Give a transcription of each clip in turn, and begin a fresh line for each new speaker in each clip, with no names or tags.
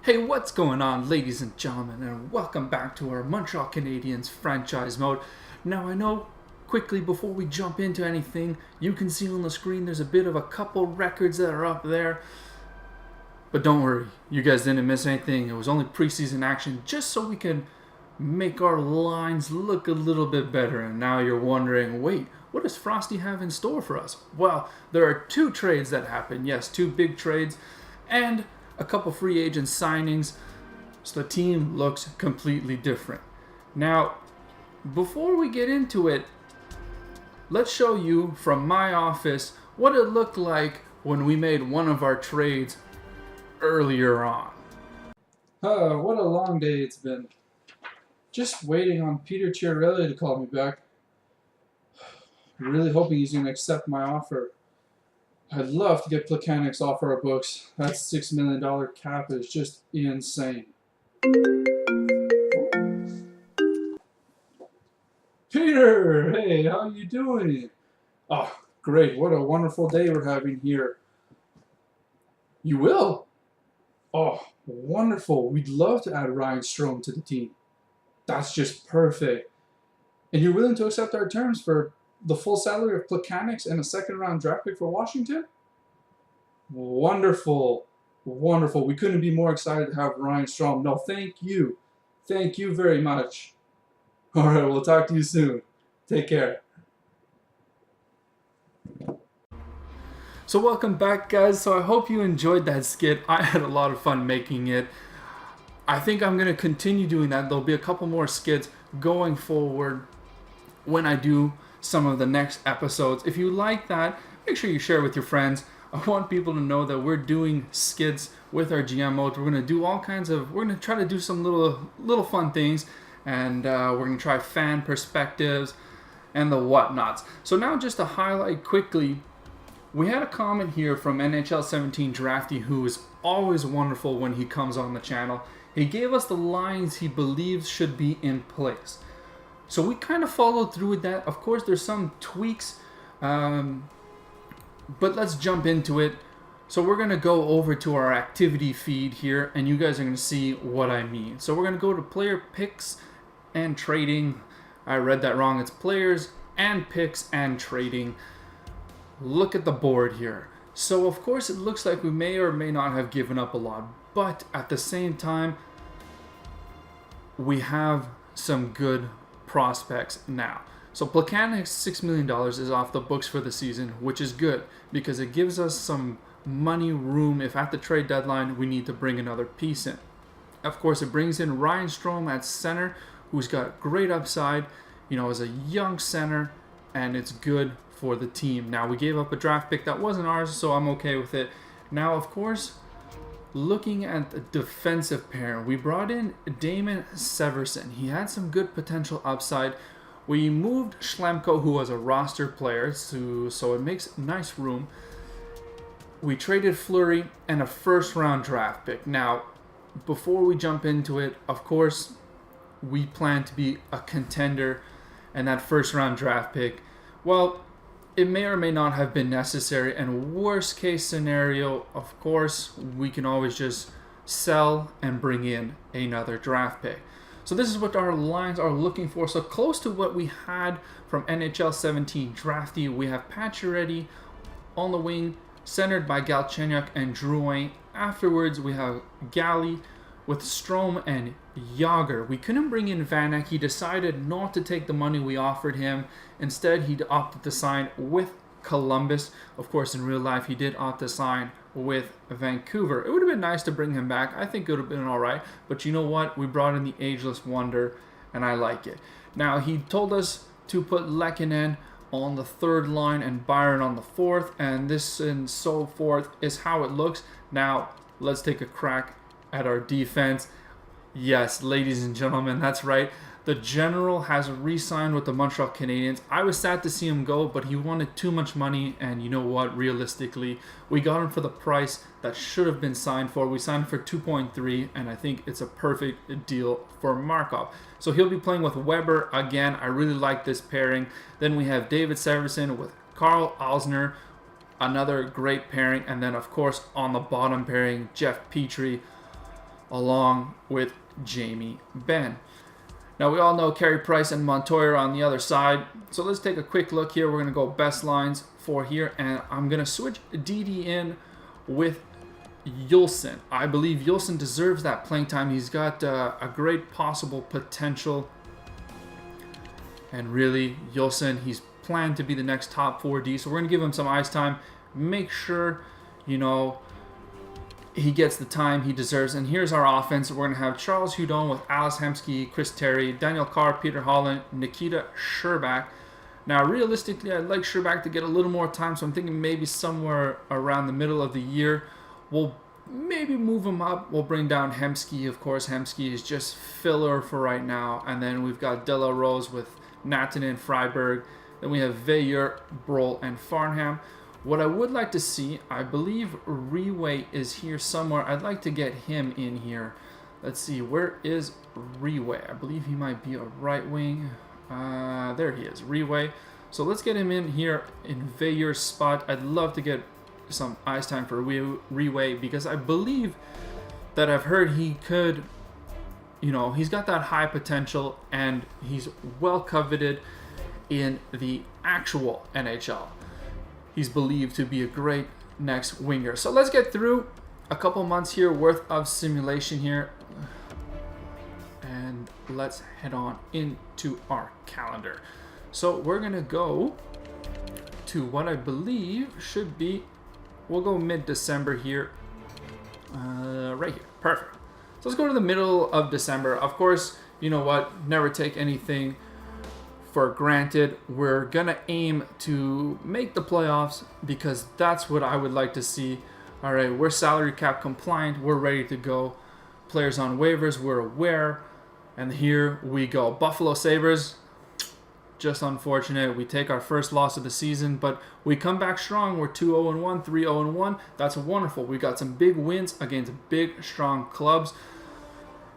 Hey, what's going on, ladies and gentlemen, and welcome back to our Montreal Canadiens franchise mode. Now, I know, quickly before we jump into anything, you can see on the screen there's a bit of a couple records that are up there. But don't worry, you guys didn't miss anything. It was only preseason action just so we can make our lines look a little bit better. And now you're wondering, wait, what does Frosty have in store for us? Well, there are two trades that happened. Yes, two big trades. And a couple free agent signings, so the team looks completely different. Now, before we get into it, let's show you from my office what it looked like when we made one of our trades earlier on.
Oh, what a long day it's been. Just waiting on Peter Chiarelli to call me back. Really hoping he's going to accept my offer. I'd love to get Plekanec's off our books. That $6 million cap is just insane. Peter! Hey, how you doing? Oh, great. What a wonderful day we're having here. You will? Oh, wonderful. We'd love to add Ryan Strome to the team. That's just perfect. And you're willing to accept our terms for the full salary of Plekanec and a second-round draft pick for Washington? Wonderful. Wonderful. We couldn't be more excited to have Ryan Strome. No, thank you. Thank you very much. All right, we'll talk to you soon. Take care.
So welcome back, guys. So I hope you enjoyed that skit. I had a lot of fun making it. I think I'm going to continue doing that. There'll be a couple more skits going forward when I do some of the next episodes. If you like that, make sure you share with your friends. I want people to know that we're doing skits with our GM mode. We're going to do all kinds of, we're going to try to do some little fun things, and we're going to try fan perspectives and the whatnots. So now just to highlight quickly, we had a comment here from NHL 17 Drafty, who is always wonderful when he comes on the channel. He gave us the lines he believes should be in place. So we kind of followed through with that. Of course, there's some tweaks, but let's jump into it. So we're going to go over to our activity feed here, and you guys are going to see what I mean. So we're going to go to player picks and trading. I read that wrong. It's players and picks and trading. Look at the board here. So of course, it looks like we may or may not have given up a lot, but at the same time, we have some good prospects now. So Plekanec's $6 million is off the books for the season, which is good because it gives us some money room if at the trade deadline we need to bring another piece in. Of course, it brings in Ryan Strome at center, who's got great upside, as a young center, and it's good for the team. Now, we gave up a draft pick that wasn't ours, so I'm okay with it. Now, of course, looking at the defensive pair, we brought in Damon Severson. He had some good potential upside. We moved Schlemko, who was a roster player, so it makes nice room. We traded Fleury and a first-round draft pick. Now, before we jump into it, of course, we plan to be a contender, and that first-round draft pick, well, it may or may not have been necessary, and worst case scenario, of course, we can always just sell and bring in another draft pick. So this is what our lines are looking for. So close to what we had from NHL 17 Drafty. We have Pacioretty on the wing, centered by Galchenyuk and Drouin. Afterwards, we have Galley with Strome and Yager. We couldn't bring in Vanek. He decided not to take the money we offered him. Instead, he opted to sign with Columbus. Of course, in real life, he did opt to sign with Vancouver. It would have been nice to bring him back. I think it would have been all right. But you know what? We brought in the ageless wonder, and I like it. Now, he told us to put Lehkonen on the third line and Byron on the fourth, and this and so forth is how it looks. Now, let's take a crack at our defense. Yes, ladies and gentlemen, that's right. The General has re-signed with the Montreal Canadiens. I was sad to see him go, but he wanted too much money, and you know what? Realistically, we got him for the price that should have been signed for. We signed for 2.3, and I think it's a perfect deal for Markov. So he'll be playing with Weber again. I really like this pairing. Then we have David Severson with Carl Alzner, another great pairing, and then of course on the bottom pairing, Jeff Petrie. along with Jamie Benn. Now, we all know Carey Price and Montoya are on the other side. So let's take a quick look here. We're going to go best lines for here. And I'm going to switch Didi in with Yulson. I believe Yulson deserves that playing time. He's got a great possible potential. And really, Yulson, he's planned to be the next top 4D. So we're going to give him some ice time. Make sure, you know, he gets the time he deserves. And here's our offense. We're going to have Charles Hudon with Alice Hemsky, Chris Terry, Daniel Carr, Peter Holland, Nikita Sherbak. Now, realistically, I'd like Sherbak to get a little more time, so I'm thinking maybe somewhere around the middle of the year, we'll maybe move him up. We'll bring down Hemsky. Of course, Hemsky is just filler for right now. And then we've got De La Rose with Natanen, Freiberg. Then we have Veilleur, Brohl, and Farnham. What I would like to see, I believe Reway is here somewhere. I'd like to get him in here. Let's see, where is Reway? I believe he might be a right wing. There he is, Reway. So let's get him in here in Veilleur's spot. I'd love to get some ice time for Reway because I believe that I've heard he could, you know, he's got that high potential and he's well coveted in the actual NHL. He's believed to be a great next winger. So let's get through a couple months here worth of simulation here. And let's head on into our calendar. So we're going to go to what I believe should be, we'll go mid-December here. Right here. Perfect. So let's go to the middle of December. Of course, you know what? Never take anything for granted. We're gonna aim to make the playoffs because that's what I would like to see. All right, we're salary cap compliant. We're ready to go. Players on waivers, we're aware. And here we go. Buffalo Sabres, just unfortunate. We take our first loss of the season, but we come back strong. We're 2-0-1, 3-0-1. That's wonderful. We got some big wins against big, strong clubs.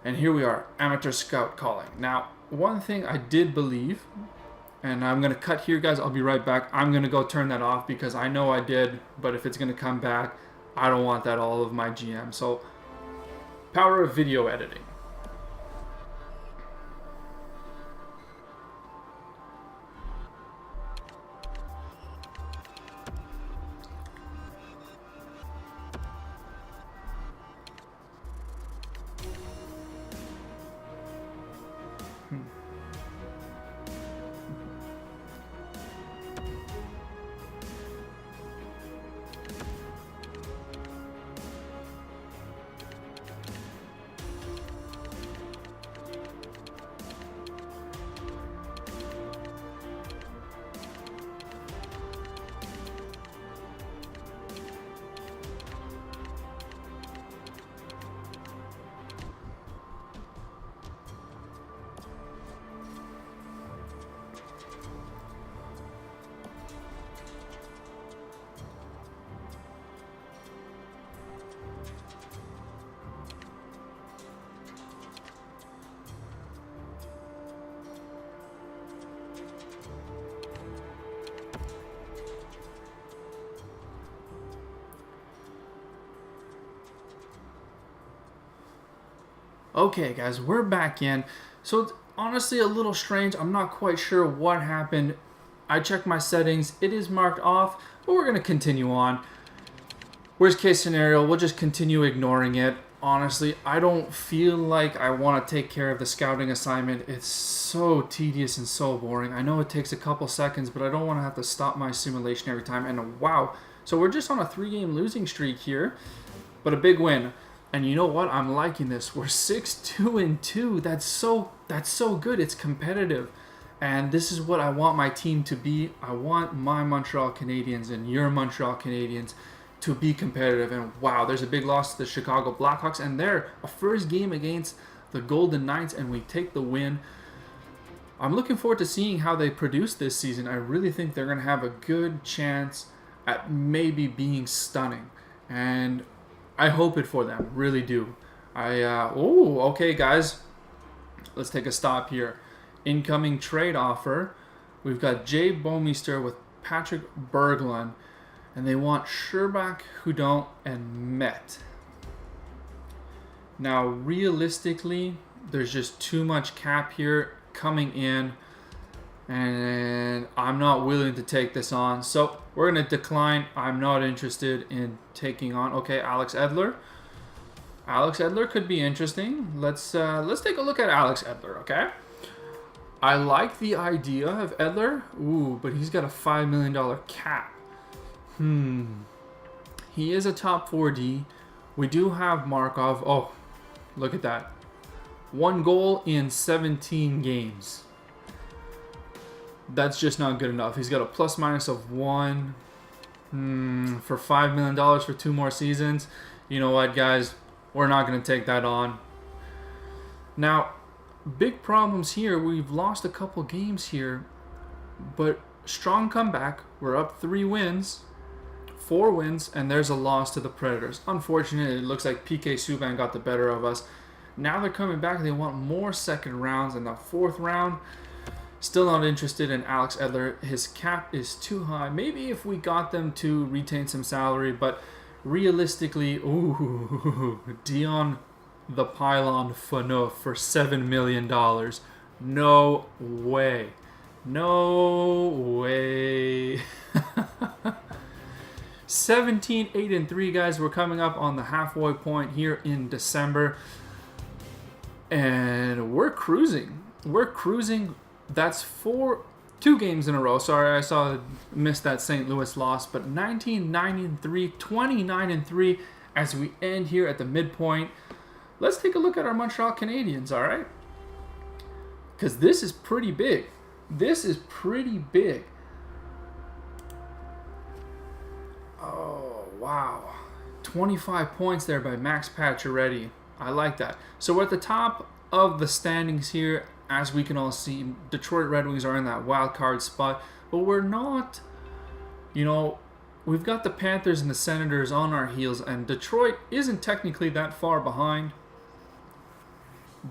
And here we are, amateur scout calling. Now, one thing I did believe, and I'm going to cut here, guys. I'll be right back. I'm going to go turn that off because I know I did, but if it's going to come back, I don't want that all of my GM. So, power of video editing. Okay, guys, we're back in. So it's honestly a little strange. I'm not quite sure what happened. I checked my settings. It is marked off, but we're going to continue on. Worst case scenario, we'll just continue ignoring it. Honestly, I don't feel like I want to take care of the scouting assignment. It's so tedious and so boring. I know it takes a couple seconds, but I don't want to have to stop my simulation every time. And wow, so we're just on a 3-game losing streak here, but a big win. And you know what? I'm liking this. We're 6-2-2. That's so good. It's competitive. And this is what I want my team to be. I want my Montreal Canadiens and your Montreal Canadiens to be competitive. And wow, there's a big loss to the Chicago Blackhawks. And they're a first game against the Golden Knights, and we take the win. I'm looking forward to seeing how they produce this season. I really think they're going to have a good chance at maybe being stunning. And I hope it for them, really do. Okay, guys. Let's take a stop here. Incoming trade offer. We've got Jay Bouwmeester with Patrick Berglund, and they want Sherbak, Hudon, and Met. Now, realistically, there's just too much cap here coming in, and I'm not willing to take this on. So we're going to decline. I'm not interested in taking on. Okay, Alex Edler. Alex Edler could be interesting. Let's take a look at Alex Edler, okay? I like the idea of Edler. Ooh, but he's got a $5 million cap. He is a top 4D. We do have Markov. Oh, look at that. 1 goal in 17 games. That's just not good enough. He's got a plus-minus of 1 for $5 million for 2 more seasons. You know what, guys? We're not going to take that on. Now, big problems here. We've lost a couple games here, but strong comeback. We're up 3 wins, 4 wins, and there's a loss to the Predators. Unfortunately, it looks like PK Subban got the better of us. Now they're coming back. They want more second rounds in the 4th round. Still not interested in Alex Edler. His cap is too high. Maybe if we got them to retain some salary, but realistically, ooh, Dion the Pylon Phaneuf for $7 million. No way. No way. 17, 8, and 3, guys. We're coming up on the halfway point here in December. And we're cruising. We're cruising. That's 2 games in a row. Sorry, missed that St. Louis loss. But 19, 9, and 3, 29 and 3 as we end here at the midpoint. Let's take a look at our Montreal Canadiens, all right? Because this is pretty big. This is pretty big. Oh, wow. 25 points there by Max Pacioretty. I like that. So we're at the top of the standings here. As we can all see, Detroit Red Wings are in that wild card spot. But we're not, we've got the Panthers and the Senators on our heels. And Detroit isn't technically that far behind.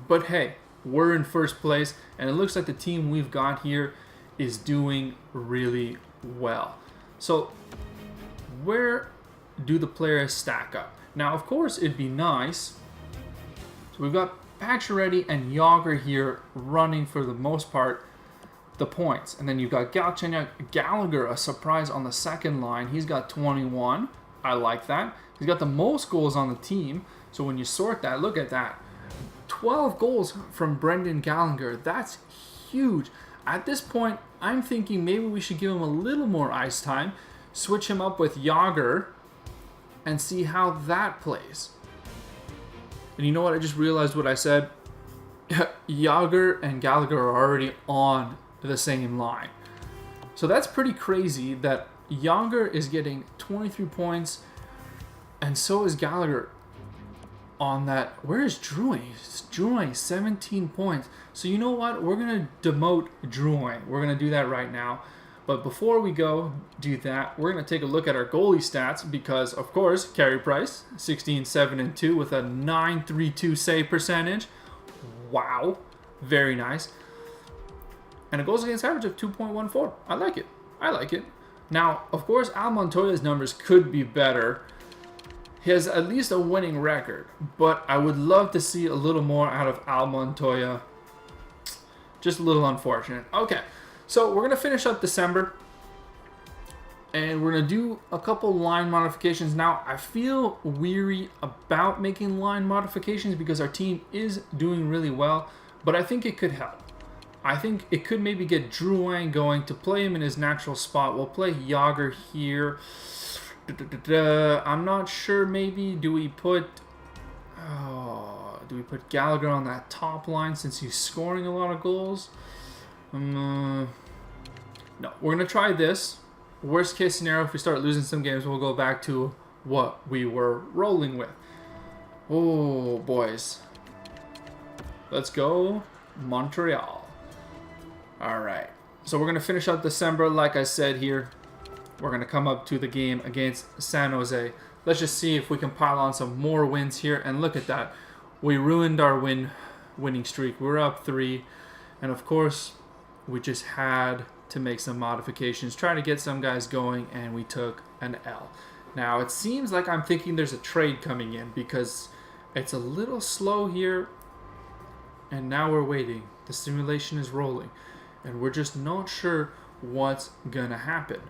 But hey, we're in first place. And it looks like the team we've got here is doing really well. So where do the players stack up? Now, of course, it'd be nice. So we've got Pacioretty and Jágr here running for the most part the points. And then you've got Galchenyuk, Gallagher, a surprise on the second line. He's got 21. I like that. He's got the most goals on the team. So when you sort that, look at that. 12 goals from Brendan Gallagher. That's huge. At this point, I'm thinking maybe we should give him a little more ice time. Switch him up with Jágr and see how that plays. And you know what? I just realized what I said. Jágr and Gallagher are already on the same line. So that's pretty crazy that Jágr is getting 23 points and so is Gallagher on that. Where is Drouin? Drouin, 17 points. So you know what? We're going to demote Drouin. We're going to do that right now. But before we go do that, we're going to take a look at our goalie stats because, of course, Carey Price, 16, 7, and 2 with a .932 save percentage. Wow. Very nice. And a goals against average of 2.14. I like it. I like it. Now, of course, Al Montoya's numbers could be better. He has at least a winning record, but I would love to see a little more out of Al Montoya. Just a little unfortunate. Okay. So we're going to finish up December, and we're going to do a couple line modifications. Now, I feel weary about making line modifications because our team is doing really well, but I think it could help. I think it could maybe get Drouin going to play him in his natural spot. We'll play Jágr here. I'm not sure. Maybe do we put Gallagher on that top line since he's scoring a lot of goals? No, we're going to try this. Worst case scenario, if we start losing some games, we'll go back to what we were rolling with. Oh, boys. Let's go Montreal. All right. So we're going to finish up December. Like I said here, we're going to come up to the game against San Jose. Let's just see if we can pile on some more wins here. And look at that. We ruined our winning streak. We're up 3. And, of course, we just had to make some modifications, trying to get some guys going, and we took an L. Now, it seems like I'm thinking there's a trade coming in because It's a little slow here, and now we're waiting. The simulation is rolling, and we're just not sure what's gonna happen.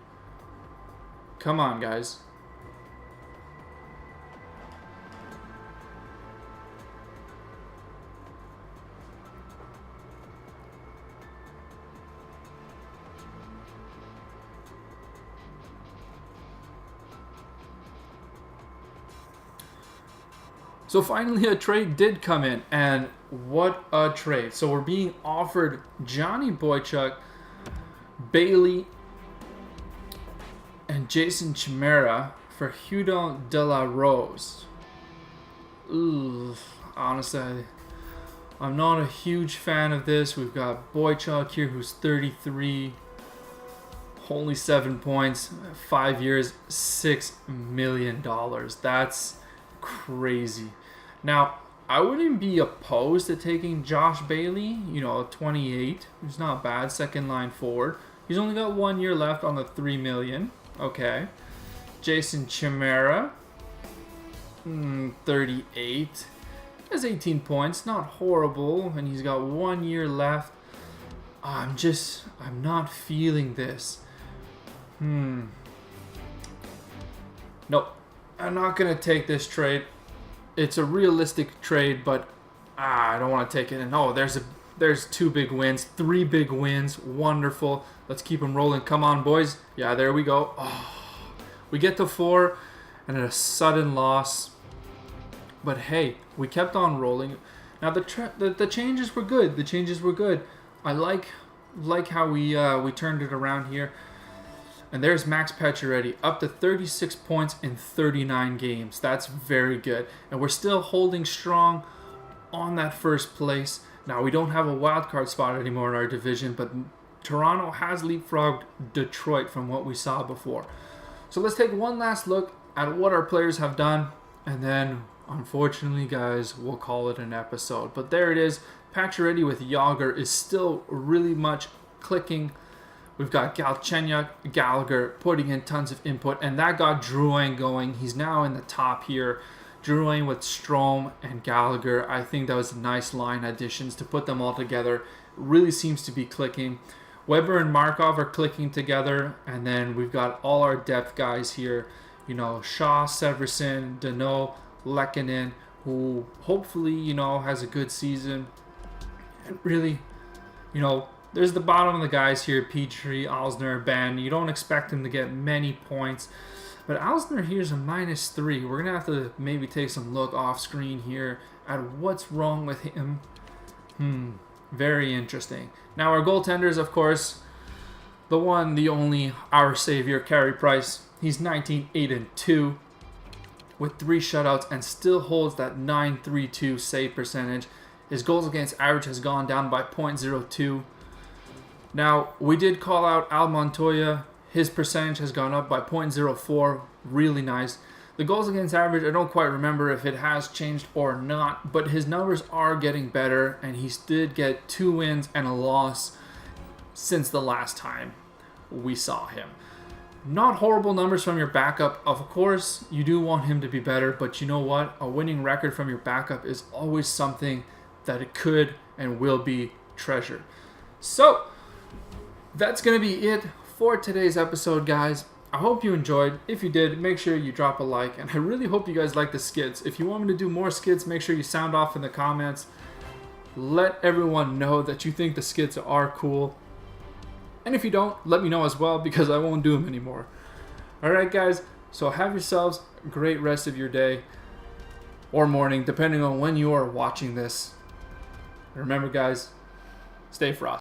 Come on, guys. So finally a trade did come in, and what a trade. So we're being offered Johnny Boychuk, Bailey, and Jason Chimera for Hudon De La Rose. Ooh, honestly, I'm not a huge fan of this. We've got Boychuk here, who's 33, only 7 points, 5 years, $6 million. That's crazy. Now, I wouldn't be opposed to taking Josh Bailey, 28, who's not bad, second line forward. He's only got 1 year left on the $3 million. Okay. Jason Chimera, 38. He has 18 points, not horrible, and he's got 1 year left. I'm not feeling this. Nope. I'm not going to take this trade. It's a realistic trade, but I don't want to take it. And there's 2 big wins, 3 big wins. Wonderful. Let's keep them rolling. Come on, boys. Yeah, there we go. Oh, we get to 4 and a sudden loss. But hey, we kept on rolling. Now the changes were good. The changes were good. I like how we turned it around here. And there's Max Pacioretty, up to 36 points in 39 games. That's very good. And we're still holding strong on that first place. Now, we don't have a wild card spot anymore in our division, but Toronto has leapfrogged Detroit from what we saw before. So let's take one last look at what our players have done, and then, unfortunately, guys, we'll call it an episode. But there it is. Pacioretty with Yager is still really much clicking. We've got Galchenyuk, Gallagher putting in tons of input, and that got Drouin going. He's now in the top here. Drouin with Strome and Gallagher. I think that was nice line additions to put them all together. Really seems to be clicking. Weber and Markov are clicking together, and then we've got all our depth guys here. Shaw, Severson, Deneau, Lehkonen, who hopefully, has a good season. And really, there's the bottom of the guys here, Petrie, Alsner, Ben. You don't expect him to get many points. But Alsner here's a -3. We're going to have to maybe take some look off screen here at what's wrong with him. Very interesting. Now our goaltenders, of course, the one, the only, our savior, Carey Price. He's 19, 8-2 with 3 shutouts and still holds that .932 save percentage. His goals against average has gone down by .02. Now, we did call out Al Montoya. His percentage has gone up by .04. Really nice. The goals against average, I don't quite remember if it has changed or not, but his numbers are getting better, and he did get 2 wins and a loss since the last time we saw him. Not horrible numbers from your backup. Of course, you do want him to be better, but you know what? A winning record from your backup is always something that it could and will be treasured. So, that's going to be it for today's episode, guys. I hope you enjoyed. If you did, make sure you drop a like. And I really hope you guys like the skits. If you want me to do more skits, make sure you sound off in the comments. Let everyone know that you think the skits are cool. And if you don't, let me know as well, because I won't do them anymore. Alright, guys. So have yourselves a great rest of your day. Or morning, depending on when you are watching this. Remember, guys, stay frosty.